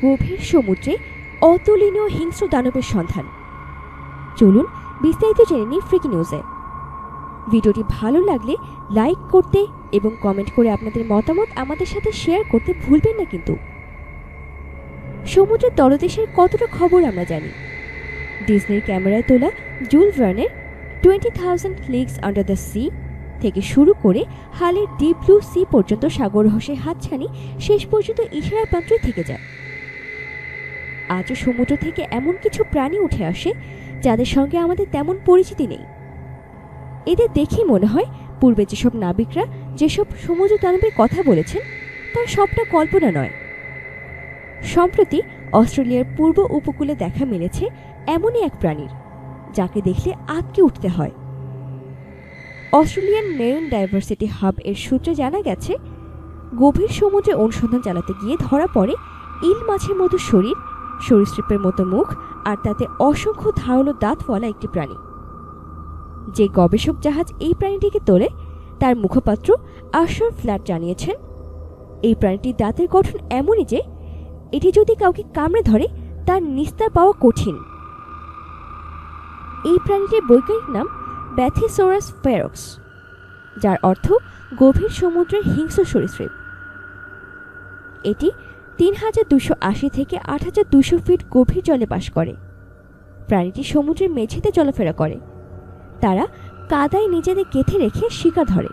গভীর সমুদ্রে অতুলনীয় হিংস্র দানবের সন্ধান। চলুন বিস্তারিত জেনে নিই ফ্রিকি নিউজে। ভিডিওটি ভালো লাগলে লাইক করতে এবং কমেন্ট করে আপনাদের মতামত আমাদের সাথে শেয়ার করতে ভুলবেন না। কিন্তু সমুদ্রের তলদেশের কতটা খবর আমরা জানি। ডিজনির ক্যামেরায় তোলা জুল ভার্নের 20,000 লিগস আন্ডার দ্য সি থেকে শুরু করে হালের ডিপ ব্লু সি পর্যন্ত সাগর রহস্যের হাতছানি শেষ পর্যন্ত ইশারার পাত্রই থেকে যায়। আজও সমুদ্র থেকে এমন কিছু প্রাণী উঠে আসে যাদের সঙ্গে আমাদের তেমন পরিচিতি নেই। এদের দেখেই মনে হয় পূর্বে যেসব নাবিকরা যেসব সমুদ্র দানবের কথা বলেছেন তার সবটা কল্পনা নয়। সম্প্রতি অস্ট্রেলিয়ার পূর্ব উপকূলে দেখা মিলেছে এমনই এক প্রাণীর, যাকে দেখলে আঁতকে উঠতে হয়। অস্ট্রেলিয়ান মেরিন ডাইভার্সিটি হাব এর সূত্রে জানা গেছে, গভীর সমুদ্রে অনুসন্ধান চালাতে গিয়ে ধরা পড়ে ইল মাছের মতো শরীর, সরীসৃপের মতো মুখ আর তাতে অসংখ্য ধারালো দাঁতওয়ালা একটি প্রাণী। যে গবেষক জাহাজ এই প্রাণীটিকে তোলে তার মুখপাত্র আশার ফ্ল্যাট জানিয়েছেন, এই প্রাণীটির দাঁতের গঠন এমনই যে এটি যদি কাউকে কামড়ে ধরে তার নিস্তার পাওয়া কঠিন। এই প্রাণীটির বৈজ্ঞানিক নাম ব্যাথিসোরাস ফেরক্স, যার অর্থ গভীর সমুদ্রের হিংস্র সরীসৃপ। এটি 3,280 থেকে 8,200 ফিট গভীর জলে বাস করে। প্রাণীটি সমুদ্রের মেঝেতে চলাফেরা করে। তারা কাদায় নিজেদের গেঁথে রেখে শিকার ধরে।